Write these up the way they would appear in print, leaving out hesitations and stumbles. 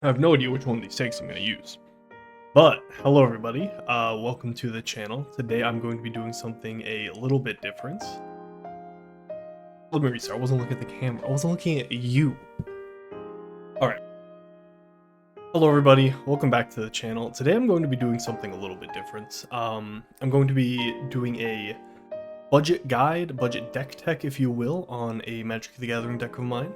I have no idea which one of these takes I'm going to use. But, hello everybody, welcome to the channel. Today I'm going to be doing something a little bit different. Let me restart, I wasn't looking at the camera, I wasn't looking at you. Alright. Hello everybody, welcome back to the channel. Today I'm going to be doing something a little bit different. I'm going to be doing a budget guide, budget deck tech if you will, on a Magic the Gathering deck of mine.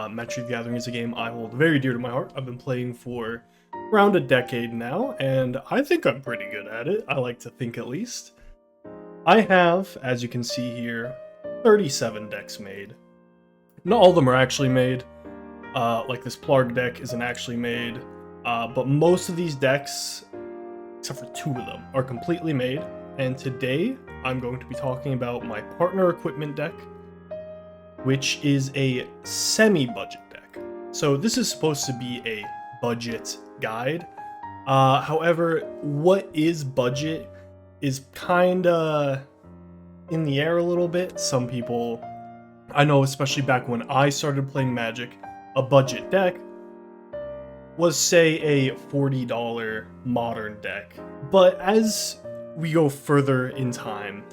Magic the Gathering is a game I hold very dear to my heart. I've been playing for around a decade now, and I think I'm pretty good at it. I like to think at least. I have, as you can see here, 37 decks made. Not all of them are actually made. Like this Plarg deck isn't actually made. But most of these decks, except for 2 of them, are completely made. And today, I'm going to be talking about my partner equipment deck, which is a semi-budget deck. So this is supposed to be a budget guide. However, what is budget is kinda in the air a little bit. Some people, I know especially back when I started playing Magic, a budget deck was say a $40 modern deck. But as we go further in time,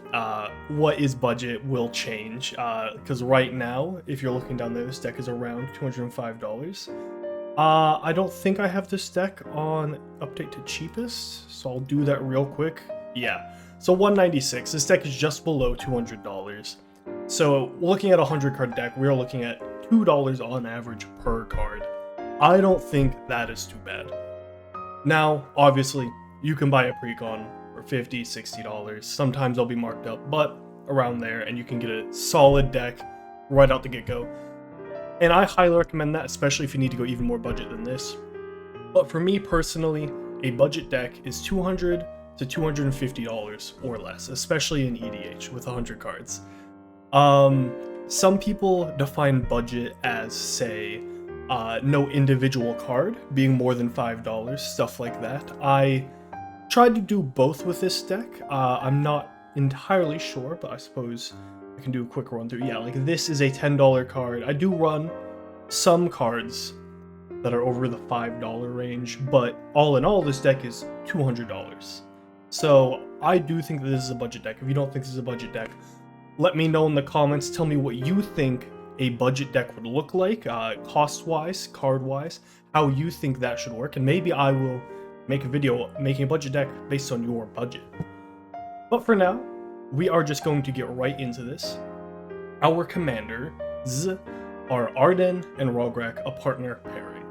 what is budget will change, because right now, if you're looking down there, this deck is around $205. I don't think I have this deck on update to cheapest, so I'll do that real quick. Yeah, so $196. This deck is just below $200. So looking at a 100 card deck, we're looking at $2 on average per card. I don't think that is too bad. Now, obviously, you can buy a precon for $50, $60. Sometimes they'll be marked up, but around there, and you can get a solid deck right out the get-go. And I highly recommend that, especially if you need to go even more budget than this. But for me personally, a budget deck is $200 to $250 or less, especially in EDH with 100 cards. Some people define budget as, say, no individual card being more than $5, stuff like that. I tried to do both with this deck. I'm not entirely sure, but I suppose I can do a quick run through. Yeah, like this is a $10 card. I do run some cards that are over the $5 range, but all in all, this deck is $200. So I do think that this is a budget deck. If you don't think this is a budget deck, let me know in the comments. Tell me what you think a budget deck would look like, cost-wise, card-wise, how you think that should work, and maybe I will make a video making a budget deck based on your budget. But for now, we are just going to get right into this. Our commanders are Arden and Rograk, a partner pairing.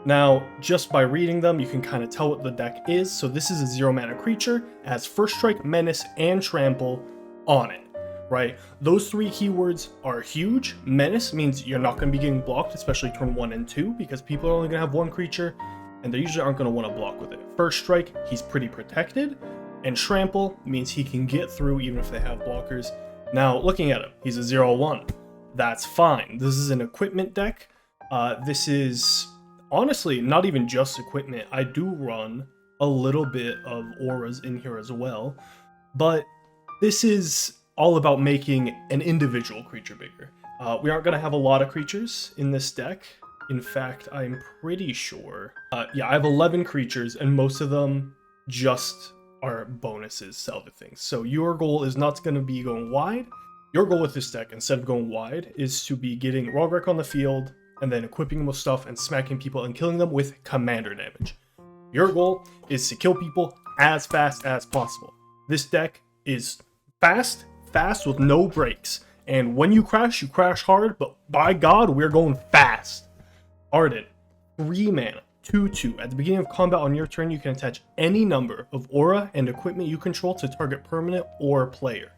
Now, just by reading them, you can kind of tell what the deck is. So this is a 0-mana creature, it has First Strike, Menace, and Trample on it, right? Those 3 keywords are huge. Menace means you're not going to be getting blocked, especially turn 1 and 2, because people are only going to have 1 creature, and they usually aren't going to want to block with it. First Strike, he's pretty protected, and Trample means he can get through even if they have blockers. Now, looking at him, he's a 0-1. That's fine. This is an equipment deck. This is honestly not even just equipment. I do run a little bit of auras in here as well, but this is all about making an individual creature bigger. We aren't going to have a lot of creatures in this deck. In fact, I'm pretty sure. Yeah, I have 11 creatures, and most of them just are bonuses to other things. So your goal is not going to be going wide. Your goal with this deck, instead of going wide, is to be getting Rograk on the field, and then equipping them with stuff and smacking people and killing them with commander damage. Your goal is to kill people as fast as possible. This deck is fast with no breaks. And when you crash hard, but by God, we're going fast. Arden, 3 mana, 2/2. At the beginning of combat on your turn, you can attach any number of aura and equipment you control to target permanent or player.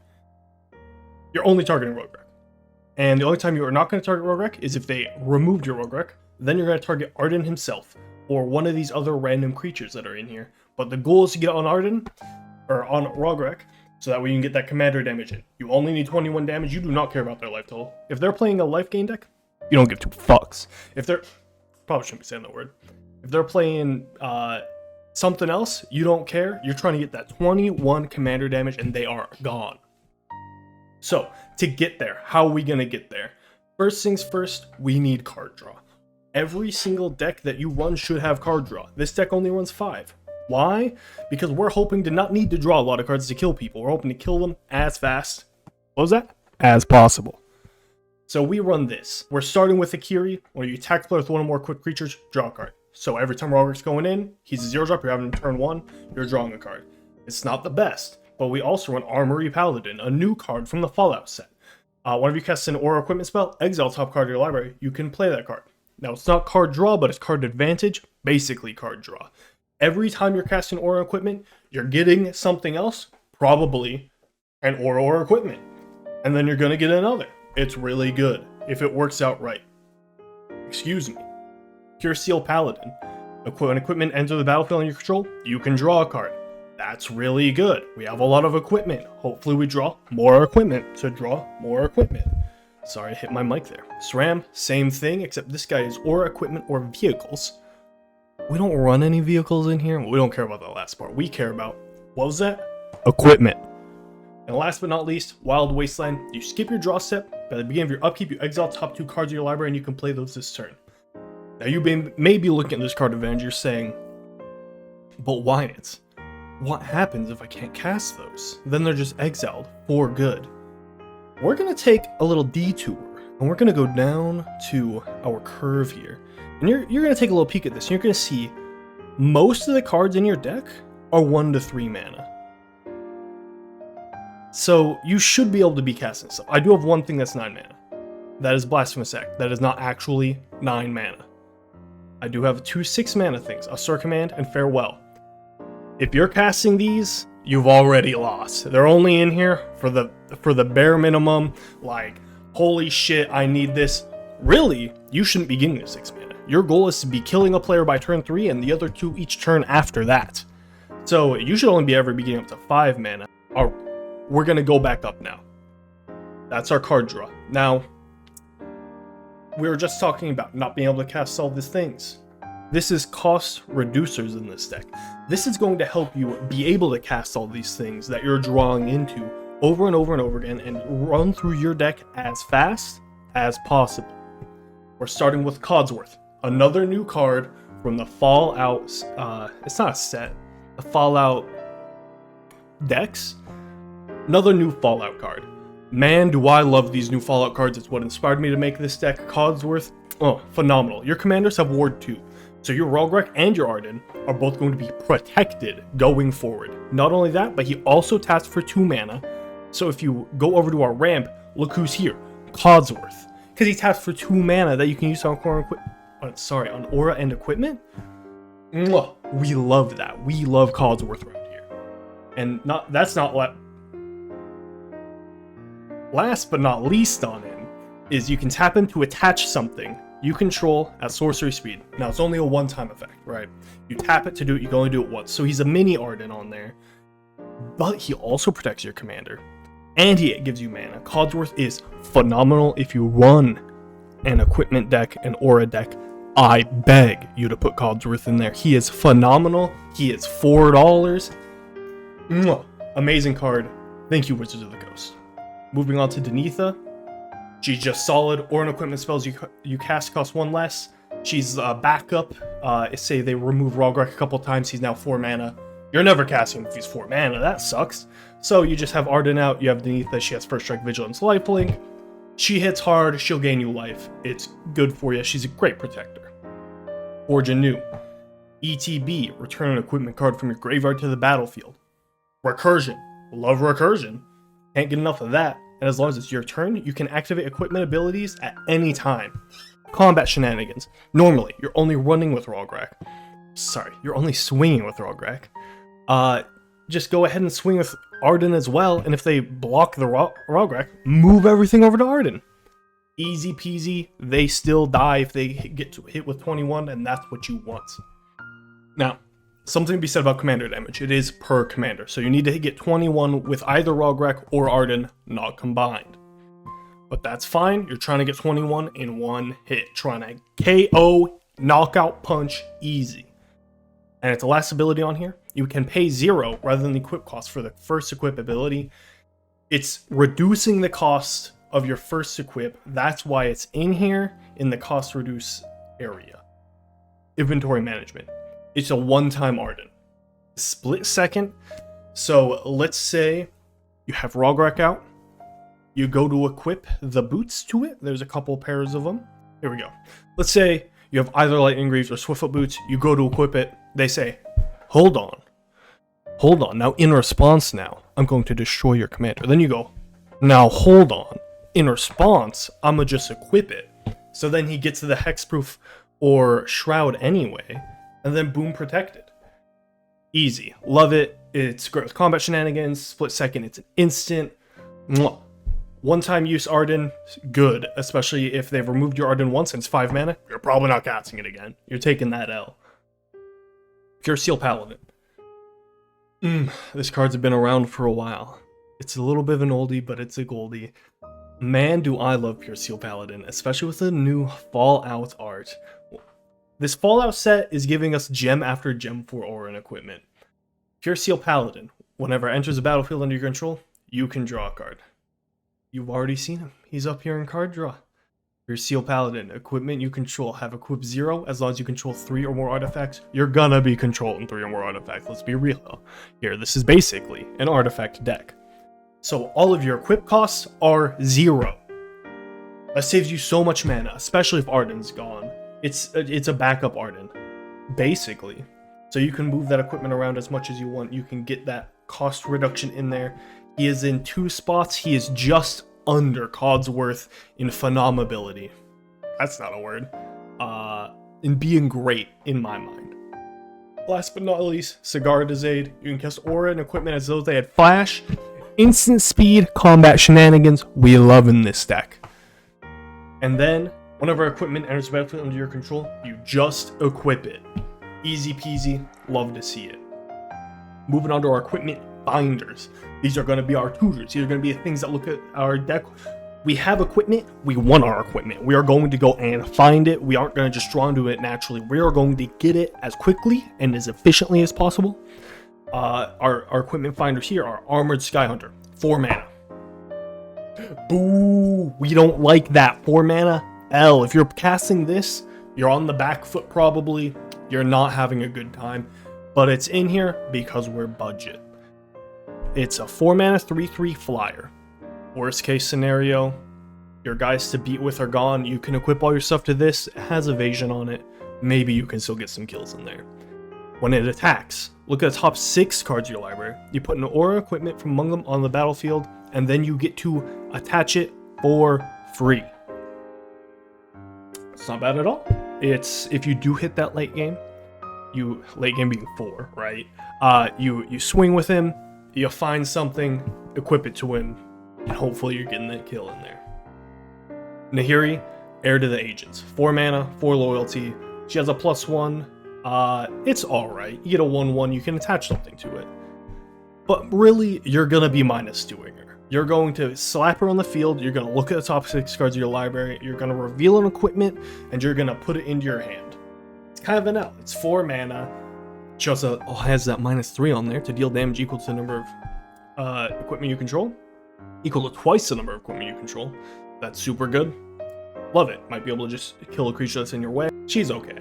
You're only targeting Rograk. And the only time you are not going to target Rograk is if they removed your Rograk. Then you're going to target Arden himself, or one of these other random creatures that are in here. But the goal is to get on Arden, or on Rograk, so that way you can get that commander damage in. You only need 21 damage, you do not care about their life total. If they're playing a life gain deck, you don't give 2 fucks. If they're, probably shouldn't be saying that word. If they're playing something else, you don't care. You're trying to get that 21 commander damage and they are gone. So, to get there, how are we going to get there? First things first, we need card draw. every single deck that you run should have card draw. This deck only runs 5. Why? Because we're hoping to not need to draw a lot of cards to kill people. We're hoping to kill them as fast, what was that? As possible. So we run this. We're starting with Akiri, where you attack the player with one or more quick creatures, draw a card. So every time Rograk's going in, he's a 0-drop, you're having him turn 1, you're drawing a card. It's not the best, but we also run Armory Paladin, a new card from the Fallout set. Whenever you cast an aura equipment spell, exile top card of your library, you can play that card. Now it's not card draw, but it's card advantage, basically card draw. Every time you're casting aura equipment, you're getting something else, probably an aura equipment. And then you're going to get another. It's really good, if it works out right. Excuse me. Pure Seal Paladin. When equipment enters the battlefield under your control, you can draw a card. That's really good. We have a lot of equipment. Hopefully we draw more equipment to draw more equipment. Sorry, I hit my mic there. SRAM, same thing, except this guy is aura equipment or vehicles. We don't run any vehicles in here. We don't care about that last part. We care about, what was that? Equipment. And last but not least, Wild Wasteland. You skip your draw step. By the beginning of your upkeep, you exile top 2 cards of your library and you can play those this turn. Now you may be looking at this card advantage, you're saying, but Wyatt, what happens if I can't cast those? Then they're just exiled for good. We're going to take a little detour, and we're going to go down to our curve here. And you're going to take a little peek at this, and you're going to see most of the cards in your deck are 1 to 3 mana. So you should be able to be casting stuff. I do have one thing that's 9 mana. That is Blasphemous Act. That is not actually 9 mana. I do have 2 6 mana things, Assure Command and Farewell. If you're casting these, you've already lost. They're only in here for the bare minimum, like, holy shit, I need this. Really, you shouldn't be getting to 6 mana. Your goal is to be killing a player by turn 3 and the other 2 each turn after that. So you should only be ever beginning up to 5 mana. We're gonna go back up now. That's our card draw. Now, we were just talking about not being able to cast all these things. This is cost reducers in this deck. This is going to help you be able to cast all these things that you're drawing into over and over and over again and run through your deck as fast as possible. We're starting with Codsworth, another new card from the Fallout, it's not a set, the Fallout decks. Another new Fallout card. Man, do I love these new Fallout cards. It's what inspired me to make this deck. Codsworth, oh, phenomenal. Your commanders have Ward 2. So your Rograk and your Arden are both going to be protected going forward. Not only that, but he also taps for 2 mana. So if you go over to our ramp, look who's here. Codsworth. Because he taps for 2 mana that you can use on on aura and equipment. Mwah. We love that. We love Codsworth right here. And that's not what... Last but not least on him is you can tap him to attach something you control at sorcery speed. Now it's only a one-time effect, right? You tap it to do it, you can only do it once. So he's a mini Arden on there, but he also protects your commander and he gives you mana. Codsworth is phenomenal if you run an equipment deck, an aura deck. I beg you to put Codsworth in there. He is phenomenal. He is $4. Mwah. Amazing card. Thank you, Wizards of the Coast. Moving on to Denitha. She's just solid. Aura and equipment spells you cast cost 1 less. She's a backup. Say they remove Rograk a couple times, he's now 4 mana. You're never casting him if he's 4 mana, that sucks. So you just have Arden out, you have Denitha, she has First Strike, Vigilance, Lifelink. She hits hard, she'll gain you life. It's good for you, she's a great protector. Forge anew. ETB, return an equipment card from your graveyard to the battlefield. Recursion, love Recursion. Can't get enough of that, and as long as it's your turn, you can activate equipment abilities at any time. Combat shenanigans. Normally, you're only running with Rograk. Sorry, you're only swinging with Rograk. Just go ahead and swing with Arden as well, and if they block the Rograk, move everything over to Arden. Easy peasy, they still die if they get hit with 21, and that's what you want. Now, something to be said about commander damage. It is per commander, so you need to get 21 with either Rograk or Arden, not combined. But that's fine, you're trying to get 21 in one hit. Trying to KO, knockout punch, easy. And it's the last ability on here. You can pay 0 rather than the equip cost for the first equip ability. It's reducing the cost of your first equip. That's why it's in here in the cost reduce area. Inventory management. It's a one-time Arden. Split second. So let's say you have Rogrek out. You go to equip the boots to it. There's a couple pairs of them. Here we go. Let's say you have either Lightning Greaves or Swiftfoot boots. You go to equip it. They say, hold on. Hold on. Now, in response now, I'm going to destroy your commander. Then you go, now hold on. In response, I'm going to just equip it. So then he gets to the hexproof or shroud anyway. And then boom, protected. Easy. Love it. It's great with combat shenanigans. Split second. It's an instant. Mwah. One-time use Arden, good. Especially if they've removed your Arden once and it's 5 mana. You're probably not casting it again. You're taking that L. Pure Seal Paladin. This card's been around for a while. It's a little bit of an oldie, but it's a goldie. Man, do I love Pure Seal Paladin, especially with the new Fallout art. This Fallout set is giving us gem after gem for aura and equipment. Pure Seal Paladin. Whenever it enters the battlefield under your control, you can draw a card. You've already seen him. He's up here in card draw. Your Seal Paladin. Equipment you control. Have equip 0 as long as you control 3 or more artifacts. You're gonna be controlling 3 or more artifacts. Let's be real here. This is basically an artifact deck. So all of your equip costs are 0. That saves you so much mana, especially if Arden's gone. It's a backup Arden, basically. So you can move that equipment around as much as you want. You can get that cost reduction in there. He is in 2 spots. He is just under Codsworth in phenomenability. That's not a word. In being great, in my mind. Last but not least, Cigar Dizade. You can cast aura and equipment as though they had flash. Instant speed, combat shenanigans. We love in this deck. And then, whenever equipment enters the battlefield under your control, you just equip it. Easy peasy. Love to see it. Moving on to our equipment binders. These are going to be our tutors. These are going to be the things that look at our deck. We have equipment. We want our equipment. We are going to go and find it. We aren't going to just draw into it naturally. We are going to get it as quickly and as efficiently as possible. Our equipment finders here are Armored Skyhunter. 4 mana. Boo! We don't like that. 4 mana. L. If you're casting this, you're on the back foot probably. You're not having a good time. But it's in here because we're budget. It's a 4 mana 3/3 flyer. Worst case scenario, your guys to beat with are gone. You can equip all your stuff to this. It has evasion on it. Maybe you can still get some kills in there. When it attacks, look at the top 6 cards of your library. You put an aura equipment from among them on the battlefield, and then you get to attach it for free. It's not bad at all. It's if you do hit that late game, late game being 4, right? You swing with him. You find something, equip it to him, and hopefully you're getting that kill in there. Nahiri, Heir to the Agents. 4 mana, 4 loyalty. She has a +1. It's alright. You get a 1/1, you can attach something to it. But really, you're going to be -2ing her. You're going to slap her on the field, you're going to look at the top 6 cards of your library, you're going to reveal an equipment, and you're going to put it into your hand. It's kind of an L. It's 4 mana. She also has that -3 on there to deal damage equal to the number of equipment you control. Equal to twice the number of equipment you control. That's super good. Love it. Might be able to just kill a creature that's in your way. She's okay.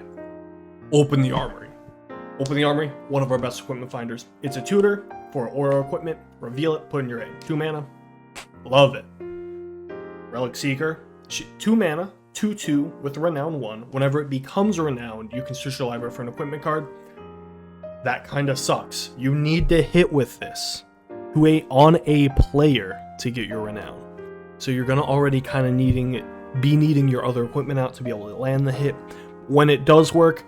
Open the Armory. Open the Armory, one of our best equipment finders. It's a tutor for aura equipment. Reveal it, put in your hand. 2 mana. Love it. Relic Seeker. 2 mana, 2/2 with a Renown 1. Whenever it becomes renowned, you can search your library for an equipment card. That kind of sucks. You need to hit with this on a player to get your renown. So you're gonna already kind of needing your other equipment out to be able to land the hit. When it does work,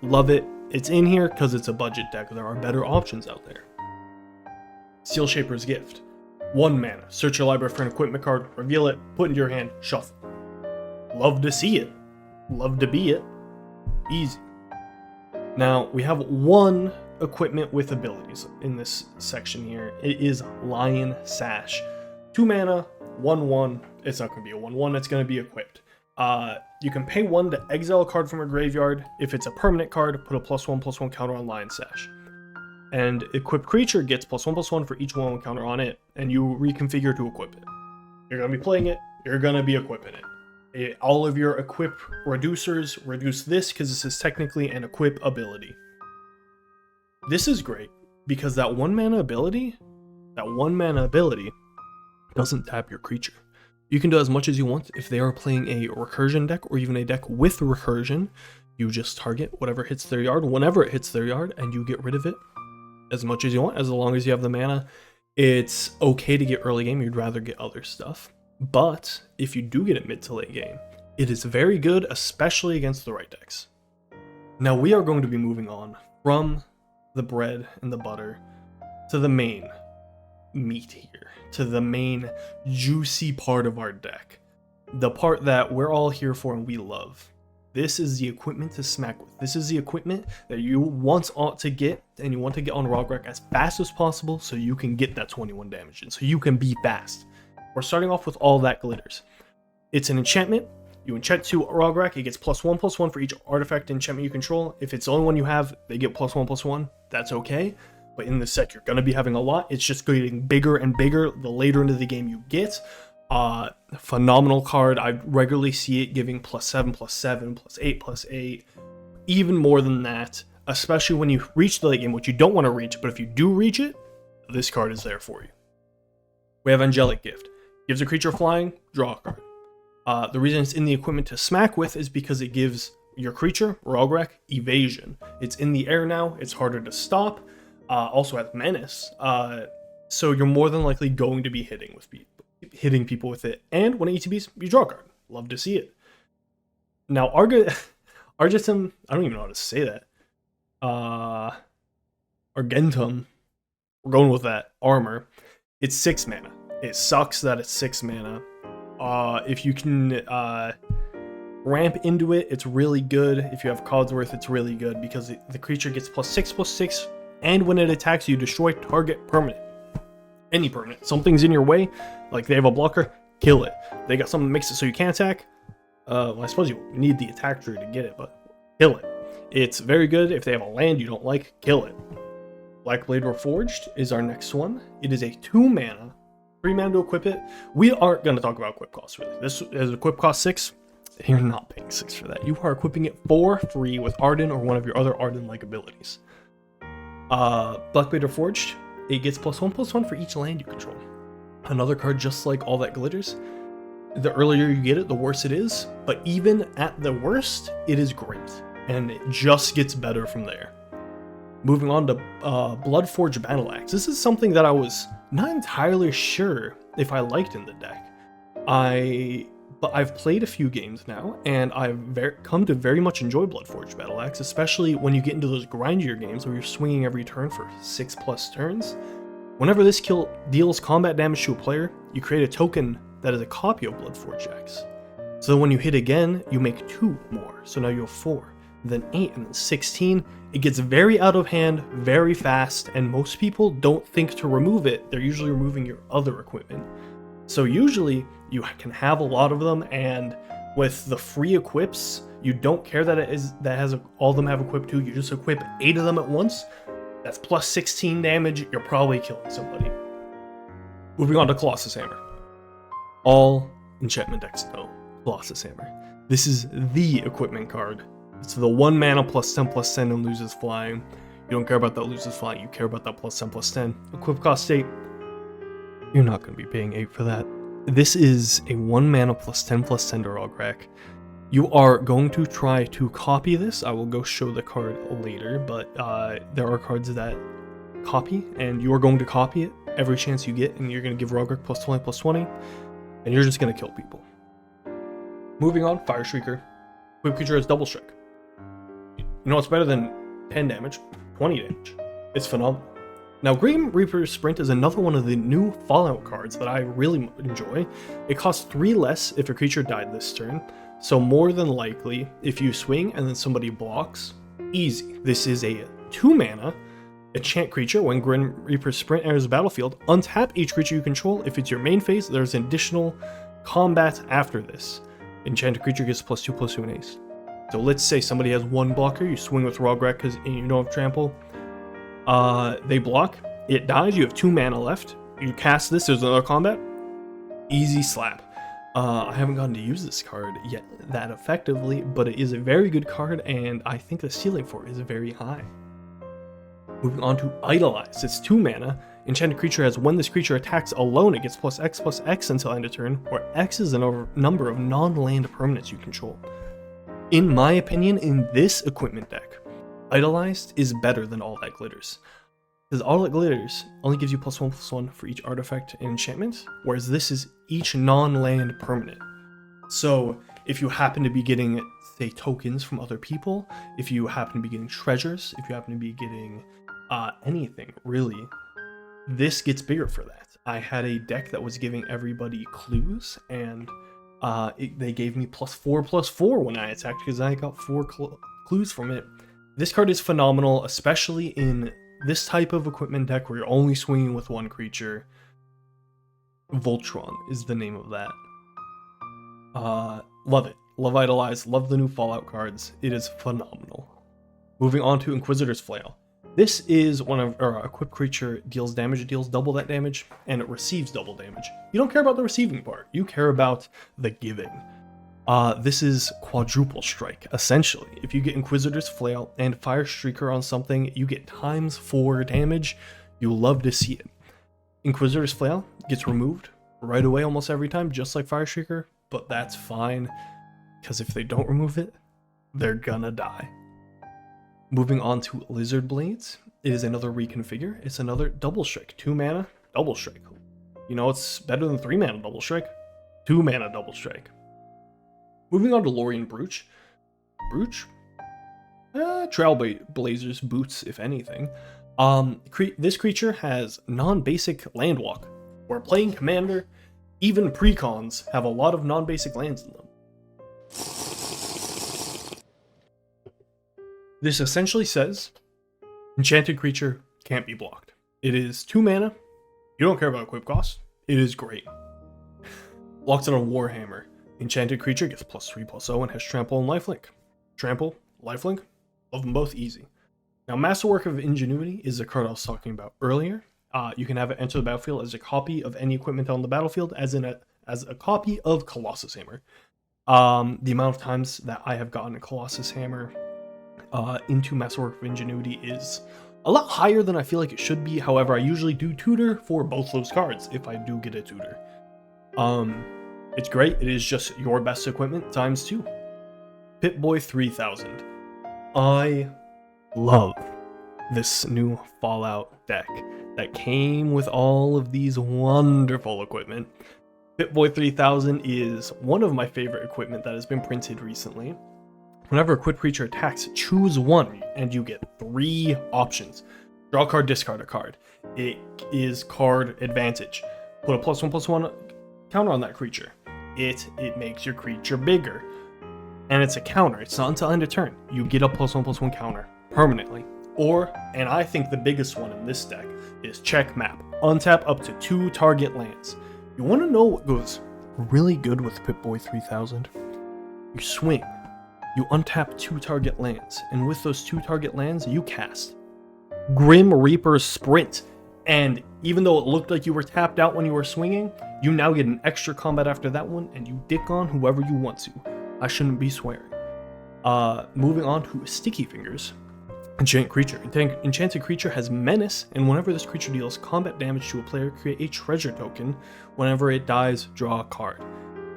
love it. It's in here because it's a budget deck. There are better options out there. Seal Shaper's Gift. 1 mana. Search your library for an equipment card, reveal it, put it into your hand, shuffle. Love to see it. Love to be it. Easy. Now, we have 1 equipment with abilities in this section here. It is Lion Sash. 2 mana, 1/1. It's not going to be a 1/1, it's going to be equipped. You can pay 1 to exile a card from a graveyard. If it's a permanent card, put a +1/+1 counter on Lion Sash. And equipped creature gets +1/+1 for each 1/1 counter on it, and you reconfigure to equip it. You're going to be playing it, you're going to be equipping it. All of your equip reducers reduce this because this is technically an equip ability. This is great because that one mana ability doesn't tap your creature. You can do as much as you want. If they are playing a recursion deck or even a deck with recursion, you just target whatever hits their yard whenever it hits their yard and you get rid of it as much as you want, as long as you have the mana. It's okay to get early game, you'd rather get other stuff. But if you do get it mid to late game, it is very good, especially against the right decks. Now we are going to be moving on from the bread and the butter to the main meat here, to the main juicy part of our deck. The part that we're all here for and we love. This is the equipment to smack with. This is the equipment that you ought to get, and you want to get on Rogrek as fast as possible so you can get that 21 damage in, so you can be fast. We're starting off with all that glitters. It's an enchantment. You enchant 2 Rogrek, it gets +1/+1 for each artifact enchantment you control. If it's the only one you have, they get +1/+1. That's okay. But in this set, you're going to be having a lot. It's just getting bigger and bigger the later into the game you get. Phenomenal card. I regularly see it giving +7/+7, +8/+8, even more than that, especially when you reach the late game, which you don't want to reach, but if you do reach it, this card is there for you. We have Angelic Gift. Gives a creature flying, draw a card. The reason it's in the equipment to smack with is because it gives your creature, Rogrek, evasion. It's in the air now, it's harder to stop. Also has menace, so you're more than likely going to be hitting people with it. And when it ETBs, you draw a card. Love to see it. Now, Argentum, I don't even know how to say that. Argentum, we're going with that. Armor. It's 6 mana. It sucks that it's 6 mana. If you can ramp into it, it's really good. If you have Codsworth, it's really good because the creature gets +6/+6, and when it attacks you, destroy target permanent. Any permanent. Something's in your way, like they have a blocker, kill it. They got something that makes it so you can't attack. Well, I suppose you need the attack tree to get it, but kill it. It's very good. If they have a land you don't like, kill it. Blackblade Reforged is our next one. It is a 2 mana, 3 mana to equip it. We aren't going to talk about equip costs really. This is equip cost 6. You're not paying 6 for that. You are equipping it for free with Arden or one of your other Arden-like abilities. Blackblade Reforged. It gets +1/+1 for each land you control. Another card just like all that glitters. The earlier you get it, the worse it is. But even at the worst, it is great. And it just gets better from there. Moving on to Bloodforged Battle Axe. This is something that I was not entirely sure if I liked in the deck. But I've played a few games now, and I've come to very much enjoy Bloodforged Battle Axe, especially when you get into those grindier games where you're swinging every turn for 6+ turns. Whenever this kill deals combat damage to a player, you create a token that is a copy of Bloodforged Axe. So when you hit again, you make 2 more. So now you have 4, then 8, and then 16. It gets very out of hand, very fast, and most people don't think to remove it. They're usually removing your other equipment. So usually you can have a lot of them, and with the free equips, you don't care that all of them have equip 2. You just equip 8 of them at once. That's +16 damage. You're probably killing somebody. Moving on to Colossus Hammer. All enchantment decks know Colossus Hammer. This is the equipment card. It's the 1 mana +10/+10 and loses flying. You don't care about that loses flying. You care about that +10/+10. Equip cost 8. You're not going to be paying 8 for that. This is a 1 mana +10/+10 to Rogrek. You are going to try to copy this. I will go show the card later, but there are cards that copy, and you are going to copy it every chance you get, and you're going to give Rogrek +20/+20, and you're just going to kill people. Moving on, Fire Shrieker. Equip creature has double strike. You know what's better than 10 damage? 20 damage. It's phenomenal. Now, Grim Reaper's Sprint is another one of the new Fallout cards that I really enjoy. It costs 3 less if a creature died this turn, so more than likely, if you swing and then somebody blocks, easy. This is a 2 mana enchant creature. When Grim Reaper's Sprint enters the battlefield, untap each creature you control. If it's your main phase, there's an additional combat after this. Enchanted creature gets +2/+2 and ace. So let's say somebody has 1 blocker, you swing with Rogrek because you don't have trample. They block, it dies, you have 2 mana left. You cast this, there's another combat. Easy slap. I haven't gotten to use this card yet that effectively, but it is a very good card, and I think the ceiling for it is very high. Moving on to Idolize. It's 2 mana. Enchanted creature has when this creature attacks alone, it gets +X until end of turn, where X is the number of non-land permanents you control. In my opinion, in this equipment deck, Idolized is better than All That Glitters. Because All That Glitters only gives you +1/+1 for each artifact and enchantment, whereas this is each non-land permanent. So if you happen to be getting, say, tokens from other people, if you happen to be getting treasures, if you happen to be getting anything, really, this gets bigger for that. I had a deck that was giving everybody clues, and they gave me +4/+4 when I attacked because I got 4 clues from it. This card is phenomenal, especially in this type of equipment deck where you're only swinging with one creature. Voltron is the name of that. Love it. Love Idolize. Love the new Fallout cards. It is phenomenal. Moving on to Inquisitor's Flail. This is one of our equipped creature deals damage. It deals double that damage, and it receives double damage. You don't care about the receiving part. You care about the giving. This is quadruple strike, essentially. If you get Inquisitor's Flail and Fire Streaker on something, you get ×4 damage. You love to see it. Inquisitor's Flail gets removed right away almost every time, just like Fire Streaker, but that's fine, because if they don't remove it, they're gonna die. Moving on to Lizard Blades. It is another reconfigure. It's another double strike. 2 mana, double strike. You know, it's better than 3 mana double strike. 2 mana double strike. Moving on to Lorien Brooch. Brooch? Trailblazers boots, if anything. This creature has non-basic land walk, where playing commander, even precons, have a lot of non-basic lands in them. This essentially says, enchanted creature can't be blocked. It is 2 mana, you don't care about equip cost, it is great. Blocks it on Warhammer. Enchanted creature gets +3/+0 and has trample and lifelink. Trample, lifelink, love them both easy. Now, Masterwork of Ingenuity is the card I was talking about earlier. You can have it enter the battlefield as a copy of any equipment on the battlefield, as a copy of Colossus Hammer. The amount of times that I have gotten a Colossus Hammer into Masterwork of Ingenuity is a lot higher than I feel like it should be. However, I usually do tutor for both those cards if I do get a tutor. It's great. It is just your best equipment ×2. Pip-Boy 3000. I love this new Fallout deck that came with all of these wonderful equipment. Pip-Boy 3000 is one of my favorite equipment that has been printed recently. Whenever a equipped creature attacks, choose one, and you get 3 options. Draw a card, discard a card. It is card advantage. Put a +1/+1 counter on that creature. It makes your creature bigger. And it's a counter. It's not until end of turn. You get a +1/+1 counter permanently. Or, and I think the biggest one in this deck, is check map. Untap up to 2 target lands. You want to know what goes really good with Pip-Boy 3000? You swing. You untap 2 target lands, and with those 2 target lands, you cast Grim Reaper's Sprint. And even though it looked like you were tapped out when you were swinging, you now get an extra combat after that one, and you dick on whoever you want to. I shouldn't be swearing. Moving on to Sticky Fingers. Enchanted creature. Enchanted creature has menace, and whenever this creature deals combat damage to a player, create a treasure token. Whenever it dies, draw a card.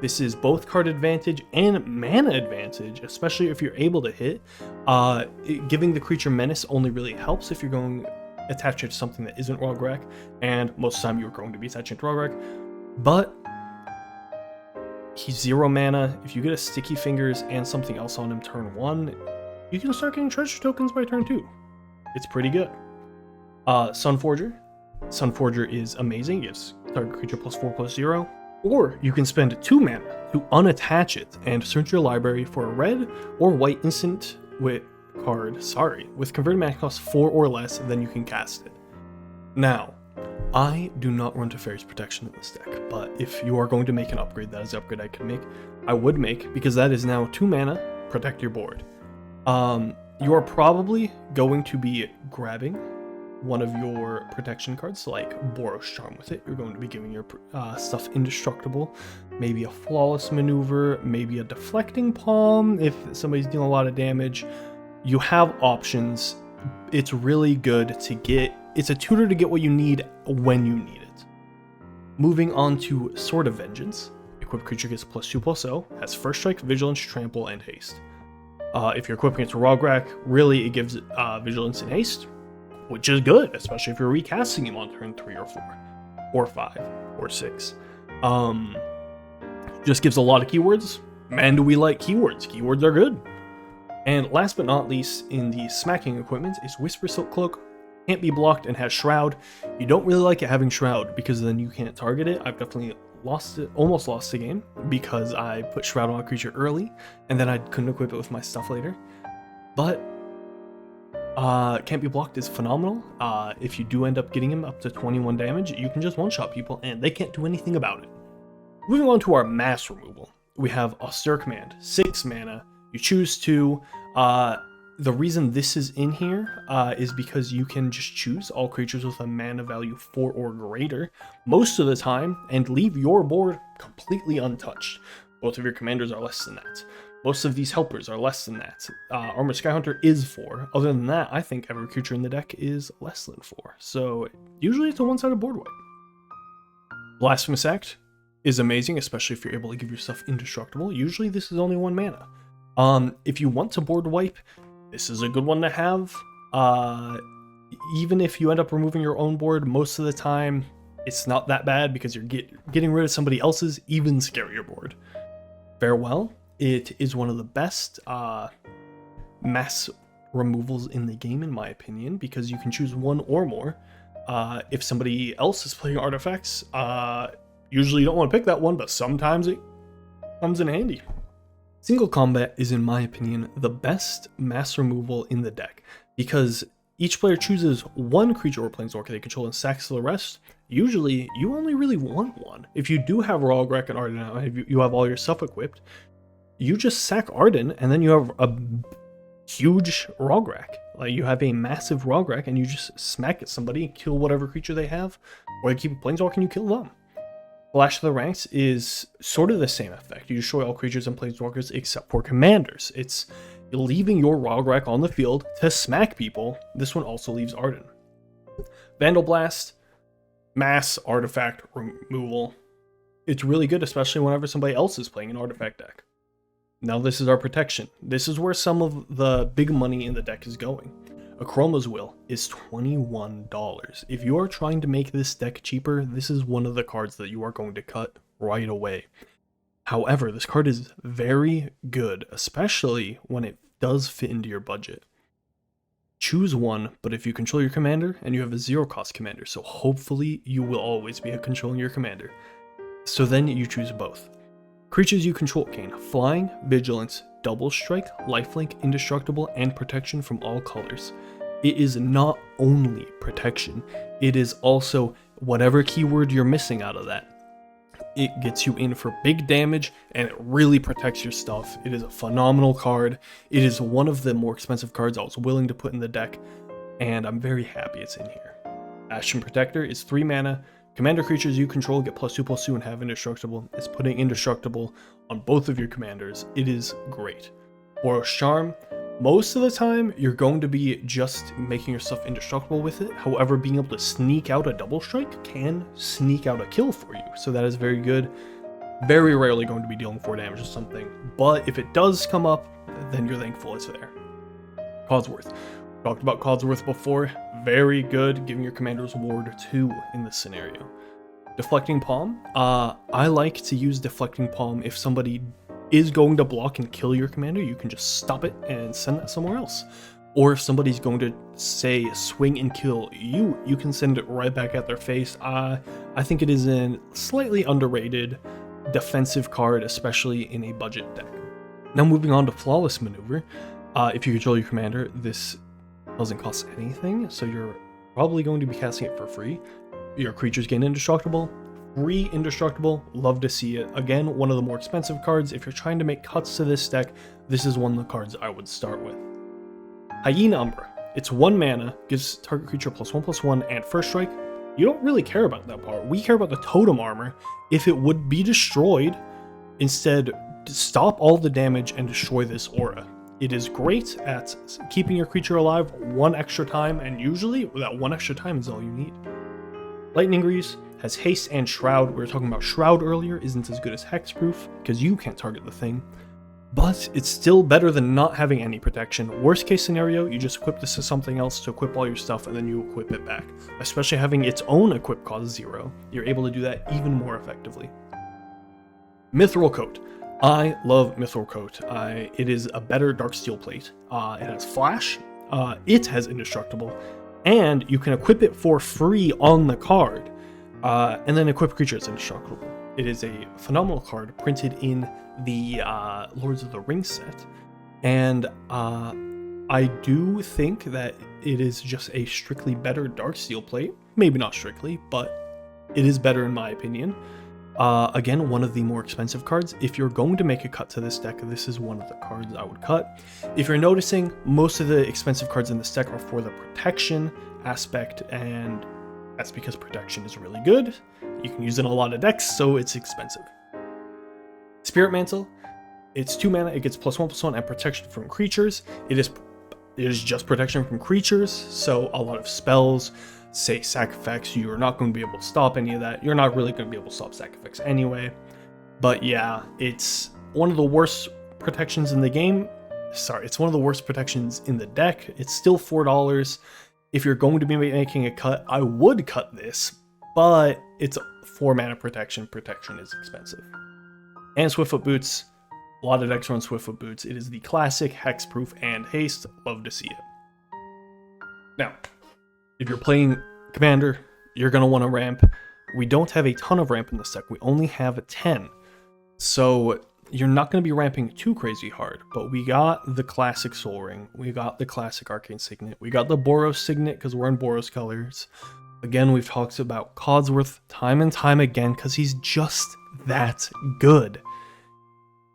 This is both card advantage and mana advantage, especially if you're able to hit. Giving the creature menace only really helps if you're going attach it to something that isn't Rogrek, and most of the time you're going to be attaching to Rogrek. But he's 0 mana. If you get a Sticky Fingers and something else on him turn 1, you can start getting treasure tokens by turn 2. It's pretty good. Sunforger. Sunforger is amazing. It gives target creature +4/+0. Or you can spend 2 mana to unattach it and search your library for a red or white instant with converted mana cost 4 or less, then you can cast it. Now, I do not run Teferi's Protection in this deck, but if you are going to make an upgrade, that is the upgrade I could make. I would make, because that is now 2 mana, protect your board. You are probably going to be grabbing one of your protection cards, like Boros Charm with it. You're going to be giving your stuff indestructible. Maybe a Flawless Maneuver, maybe a Deflecting Palm if somebody's dealing a lot of damage. You have options. It's really good to get. It's a tutor to get what you need when you need it. Moving on to Sword of Vengeance. Equipped creature gets +2/+0, has First Strike, Vigilance, Trample, and Haste. If you're equipping it to Rograk, really it gives Vigilance and Haste, which is good, especially if you're recasting him on turn 3 or 4, or 5, or 6. Just gives a lot of keywords. Man, do we like keywords. Keywords are good. And last but not least, in the smacking equipment is Whisper Silk Cloak. Can't be blocked and has Shroud. You don't really like it having Shroud because then you can't target it. I've definitely almost lost the game because I put Shroud on a creature early and then I couldn't equip it with my stuff later. But can't be blocked is phenomenal. If you do end up getting him up to 21 damage, you can just one-shot people and they can't do anything about it. Moving on to our mass removal, we have Austere Command, 6 mana. You choose to. The reason this is in here is because you can just choose all creatures with a mana value 4 or greater most of the time and leave your board completely untouched. Both of your commanders are less than that. Most of these helpers are less than that. Armored Skyhunter is 4. Other than that, I think every creature in the deck is less than 4. So usually it's a one-sided board wipe. Blasphemous Act is amazing, especially if you're able to give yourself indestructible. Usually this is only 1 mana. If you want to board wipe, this is a good one to have. Even if you end up removing your own board, most of the time it's not that bad because you're getting rid of somebody else's even scarier board. Farewell. It is one of the best mass removals in the game, in my opinion, because you can choose 1 or more. If somebody else is playing artifacts, usually you don't want to pick that one, but sometimes it comes in handy. Single combat is, in my opinion, the best mass removal in the deck, because each player chooses 1 creature or planeswalker they control and sacks the rest. Usually, you only really want 1. If you do have Rograk and Arden out, if you have all your stuff equipped, you just sack Arden, and then you have a huge Rograk. Like, you have a massive Rograk, and you just smack at somebody, kill whatever creature they have, or you keep a planeswalker and you kill them. Flash of the Ranks is sort of the same effect. You destroy all creatures and planeswalkers except for commanders. It's leaving your Rograk on the field to smack people. This one also leaves Arden. Vandal Blast, mass artifact removal. It's really good, especially whenever somebody else is playing an artifact deck. Now this is our protection. This is where some of the big money in the deck is going. Akroma's Will is $21. If you are trying to make this deck cheaper, this is one of the cards that you are going to cut right away. However, this card is very good, especially when it does fit into your budget. Choose 1, but if you control your commander, and you have a 0-cost commander, so hopefully you will always be controlling your commander. So then you choose both. Creatures you control gain Flying, Vigilance, Double Strike, Lifelink, Indestructible, and Protection from all colors. It is not only protection, it is also whatever keyword you're missing out of that. It gets you in for big damage, and it really protects your stuff. It is a phenomenal card. It is one of the more expensive cards I was willing to put in the deck, and I'm very happy it's in here. Ashen Protector is 3 mana. Commander creatures you control get +2/+2 and have indestructible. It's putting indestructible on both of your commanders. It is great. Boros Charm, most of the time you're going to be just making yourself indestructible with it. However, being able to sneak out a double strike can sneak out a kill for you. So that is very good. Very rarely going to be dealing 4 damage or something. But if it does come up, then you're thankful it's there. Codsworth. Talked about Codsworth before. Very good, giving your commanders Ward 2 in this scenario. Deflecting Palm. I like to use Deflecting Palm if somebody is going to block and kill your commander. You can just stop it and send that somewhere else. Or if somebody's going to, say, swing and kill you, you can send it right back at their face. I think it is a slightly underrated defensive card, especially in a budget deck. Now moving on to Flawless Maneuver. If you control your commander, this doesn't cost anything, so you're probably going to be casting it for free. Your creatures gain indestructible. Free indestructible, love to see it. Again, one of the more expensive cards. If you're trying to make cuts to this deck, this is one of the cards I would start with. Hyena Umbra It's 1 mana, gives target creature +1/+1 and first strike. You don't really care about that part. We care about the totem armor. If it would be destroyed, instead stop all the damage and destroy this aura. It is great at keeping your creature alive 1 extra time, and usually that 1 extra time is all you need. Lightning Grease has haste and shroud. We were talking about shroud earlier, isn't as good as hexproof because you can't target the thing, but it's still better than not having any protection. Worst case scenario, you just equip this to something else to equip all your stuff and then you equip it back. Especially having its own equip cost 0, you're able to do that even more effectively. Mithril Coat. I love Mithril Coat. It is a better Darksteel plate. It has flash, it has indestructible, and you can equip it for free on the card, and then equip creature as indestructible. It is a phenomenal card printed in the Lords of the Rings set, and I do think that it is just a strictly better Darksteel plate. Maybe not strictly, but it is better in my opinion. Again, one of the more expensive cards. If you're going to make a cut to this deck, this is one of the cards I would cut. If you're noticing, most of the expensive cards in this deck are for the protection aspect, and that's because protection is really good. You can use it in a lot of decks, so it's expensive. Spirit Mantle, it's 2 mana, it gets +1/+1 and protection from creatures. It is just protection from creatures, so a lot of spells, say sac effects, you're not going to be able to stop any of that. You're not really going to be able to stop sac effects anyway. But yeah, it's one of the worst protections in the game. Sorry, it's one of the worst protections in the deck. It's still $4. If you're going to be making a cut, I would cut this, but it's 4 mana protection. Protection is expensive. And Swiftfoot Boots. A lot of decks run Swiftfoot Boots. It is the classic hexproof and haste. Love to see it. Now, if you're playing Commander, you're going to want to ramp. We don't have a ton of ramp in this deck. We only have a 10. So you're not going to be ramping too crazy hard. But we got the classic Soul Ring. We got the classic Arcane Signet. We got the Boros Signet because we're in Boros colors. Again, we've talked about Codsworth time and time again because he's just that good.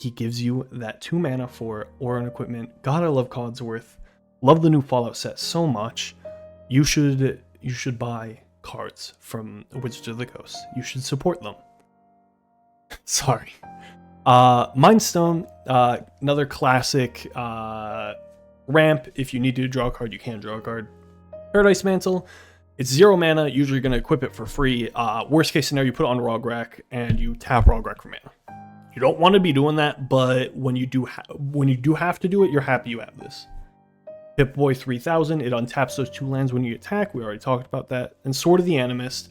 He gives you that 2 mana for aura and equipment. God, I love Codsworth. Love the new Fallout set so much. You should buy cards from Wizards of the Coast. You should support them. Sorry. Mindstone, another classic ramp. If you need to draw a card, you can draw a card. Paradise Mantle, it's 0 mana. Usually you're going to equip it for free. Worst case scenario, you put it on Rograk and you tap Rograk for mana. You don't want to be doing that, but when you do have to do it, you're happy you have this. Pip-Boy 3000, it untaps those 2 lands when you attack. We already talked about that. And Sword of the Animist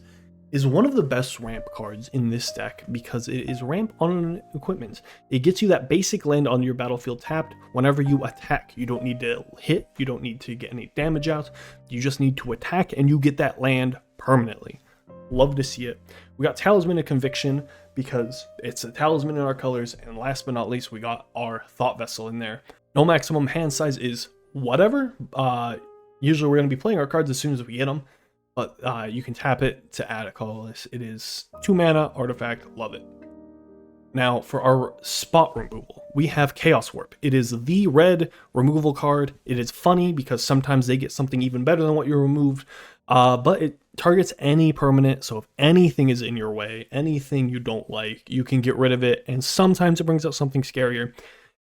is one of the best ramp cards in this deck because it is ramp on equipment. It gets you that basic land on your battlefield tapped whenever you attack. You don't need to hit, you don't need to get any damage out. You just need to attack and you get that land permanently. Love to see it. We got Talisman of Conviction because it's a talisman in our colors. And last but not least, we got our Thought Vessel in there. No maximum hand size is whatever. Usually we're going to be playing our cards as soon as we hit them, but you can tap it to add a colorless. It is 2 mana artifact. Love it. Now for our spot removal, we have Chaos Warp. It is the red removal card. It is funny because sometimes they get something even better than what you removed, but it targets any permanent. So if anything is in your way, anything you don't like, you can get rid of it. And sometimes it brings out something scarier,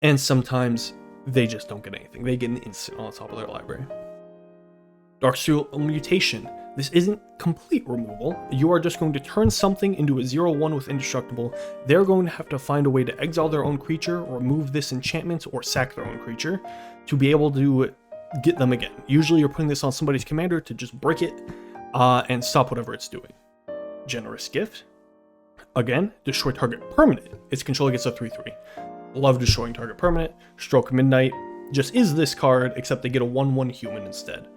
and sometimes they just don't get anything. They get an instant on the top of their library. Darksteel Mutation. This isn't complete removal. You are just going to turn something into a 0/1 with indestructible. They're going to have to find a way to exile their own creature, remove this enchantment, or sack their own creature to be able to get them again. Usually you're putting this on somebody's commander to just break it and stop whatever it's doing. Generous Gift. Again, destroy target permanent. Its controller gets a 3/3. Love destroying target permanent. Stroke Midnight just is this card, except they get a 1/1 human instead.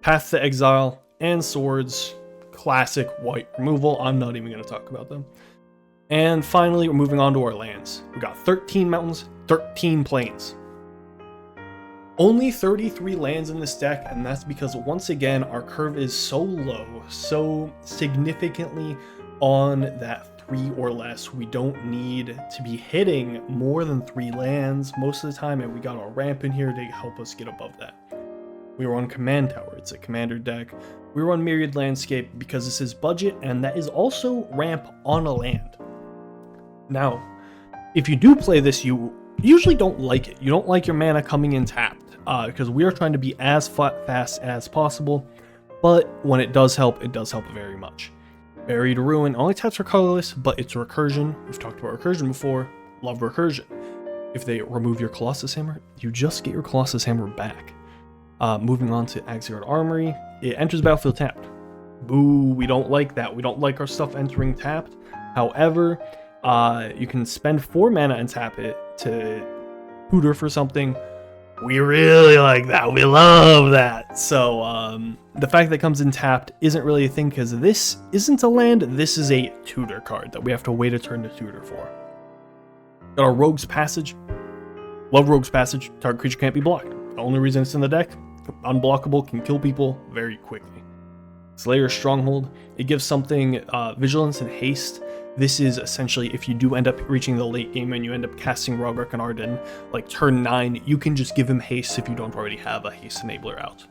Path to Exile and Swords. Classic white removal. I'm not even going to talk about them. And finally, we're moving on to our lands. We got 13 mountains, 13 plains. Only 33 lands in this deck, and that's because once again, our curve is so low, so significantly on that 3 or less. We don't need to be hitting more than 3 lands most of the time, and we got our ramp in here to help us get above that. We run Command Tower, it's a commander deck. We run Myriad Landscape because this is budget, and that is also ramp on a land. Now, if you do play this, you usually don't like it. You don't like your mana coming in tapped, because we are trying to be as fast as possible, but when it does help very much. Buried Ruin only taps for colorless, but it's recursion. We've talked about recursion before. Love recursion. If they remove your Colossus Hammer, you just get your Colossus Hammer back. Moving on to Axiard Armory, it enters battlefield tapped. Boo, we don't like that. We don't like our stuff entering tapped. However, you can spend 4 mana and tap it to tutor for something. We really like that. We love that. So the fact that it comes in tapped isn't really a thing because this isn't a land. This is a tutor card that we have to wait a turn to tutor for. Got our Rogue's Passage. Love Rogue's Passage. Target creature can't be blocked. The only reason it's in the deck, unblockable, can kill people very quickly. Slayer's Stronghold. It gives something vigilance and haste. This is essentially if you do end up reaching the late game and you end up casting Rograk and Arden, like turn 9, you can just give him haste if you don't already have a haste enabler out.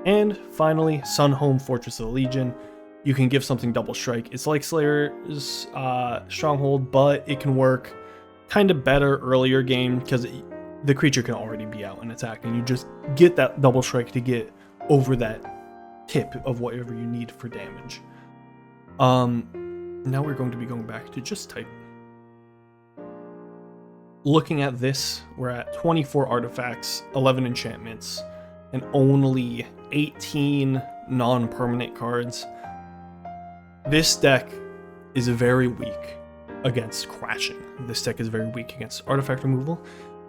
And finally, Sunhome, Fortress of the Legion. You can give something double strike. It's like Slayer's Stronghold, but it can work kind of better earlier game because the creature can already be out and attacking. You just get that double strike to get over that tip of whatever you need for damage. Now we're going to be going back to just type. Looking at this, we're at 24 artifacts, 11 enchantments, and only 18 non-permanent cards. This deck is very weak against crashing. This deck is very weak against artifact removal.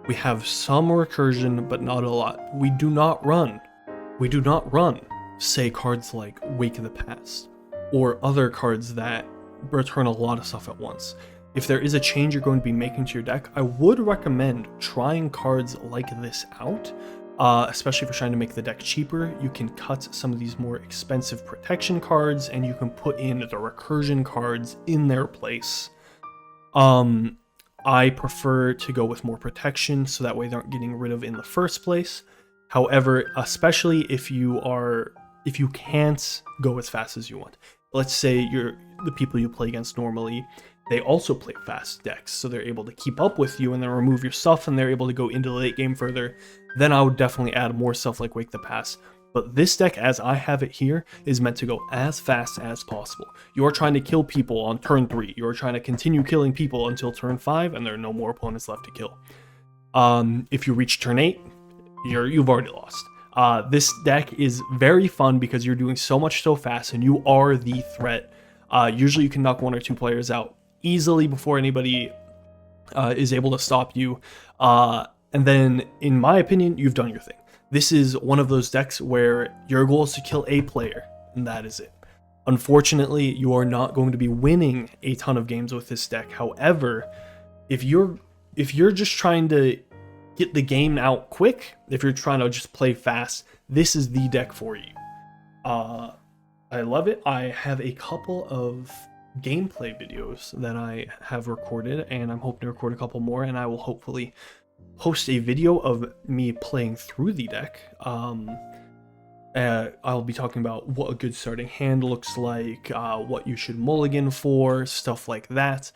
We have some recursion, but not a lot. We do not run, say, cards like Wake of the Past, or other cards that return a lot of stuff at once. If there is a change you're going to be making to your deck, I would recommend trying cards like this out, especially if you're trying to make the deck cheaper. You can cut some of these more expensive protection cards, and you can put in the recursion cards in their place. I prefer to go with more protection, so that way they aren't getting rid of in the first place. However, especially if you can't go as fast as you want. Let's say the people you play against normally, they also play fast decks, so they're able to keep up with you and then remove your stuff, and they're able to go into the late game further. Then I would definitely add more stuff like Wake the Past. But this deck, as I have it here, is meant to go as fast as possible. You are trying to kill people on turn 3. You are trying to continue killing people until turn 5, and there are no more opponents left to kill. If you reach turn 8, you've already lost. This deck is very fun because you're doing so much so fast, and you are the threat. Usually you can knock 1 or 2 players out easily before anybody is able to stop you. And then, in my opinion, you've done your thing. This is one of those decks where your goal is to kill a player, and that is it. Unfortunately, you are not going to be winning a ton of games with this deck. However, if you're just trying to get the game out quick, if you're trying to just play fast, this is the deck for you. I love it. I have a couple of gameplay videos that I have recorded, and I'm hoping to record a couple more, and I will hopefully post a video of me playing through the deck. I'll be talking about what a good starting hand looks like, what you should mulligan for, stuff like that.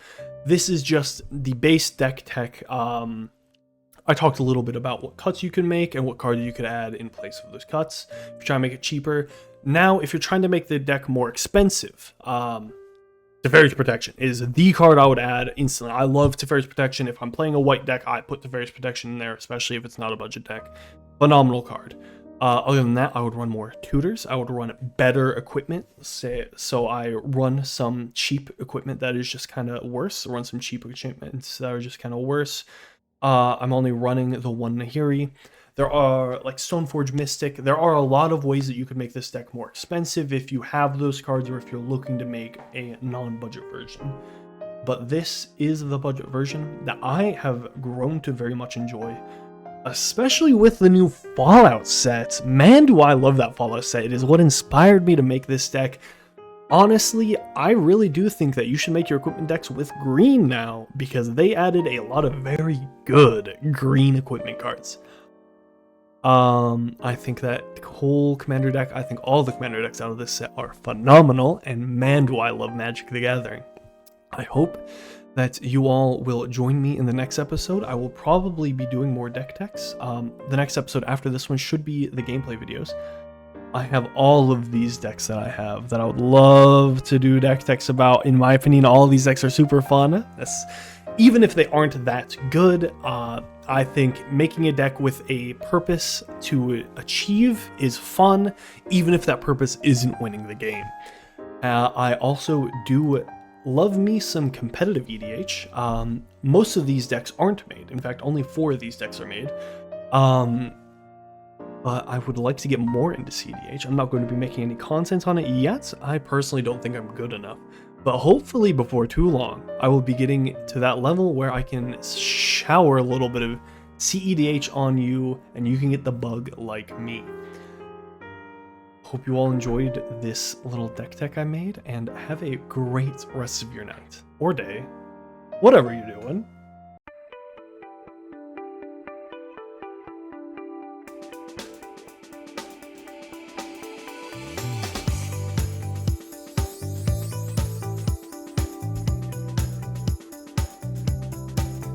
This is just the base deck tech. I talked a little bit about what cuts you can make and what cards you could add in place of those cuts if you're trying to make it cheaper. Now, if you're trying to make the deck more expensive, Teferi's Protection is the card I would add instantly. I love Teferi's Protection. If I'm playing a white deck, I put Teferi's Protection in there, especially if it's not a budget deck. Phenomenal card. Other than that, I would run more tutors. I would run better equipment. So I run some cheap equipment that is just kind of worse. Run some cheap enchantments that are just kind of worse. I'm only running the one Nahiri. There are, like, Stoneforge Mystic. There are a lot of ways that you could make this deck more expensive if you have those cards or if you're looking to make a non-budget version. But this is the budget version that I have grown to very much enjoy, especially with the new Fallout set. Man, do I love that Fallout set. It is what inspired me to make this deck. Honestly, I really do think that you should make your equipment decks with green now, because they added a lot of very good green equipment cards. I think that whole commander deck, I think all the commander decks out of this set are phenomenal, and man do I love Magic the Gathering. I hope that you all will join me in the next episode. I will probably be doing more deck techs. The next episode after this one should be the gameplay videos. I have all of these decks that I have that I would love to do deck techs about. In my opinion, all of these decks are super fun. Even if they aren't that good, I think making a deck with a purpose to achieve is fun, even if that purpose isn't winning the game. I also do love me some competitive EDH. Most of these decks aren't made. In fact, only 4 of these decks are made. But I would like to get more into CDH. I'm not going to be making any content on it yet. I personally don't think I'm good enough. But hopefully before too long, I will be getting to that level where I can shower a little bit of CEDH on you, and you can get the bug like me. Hope you all enjoyed this little deck tech I made, and have a great rest of your night, or day, whatever you're doing.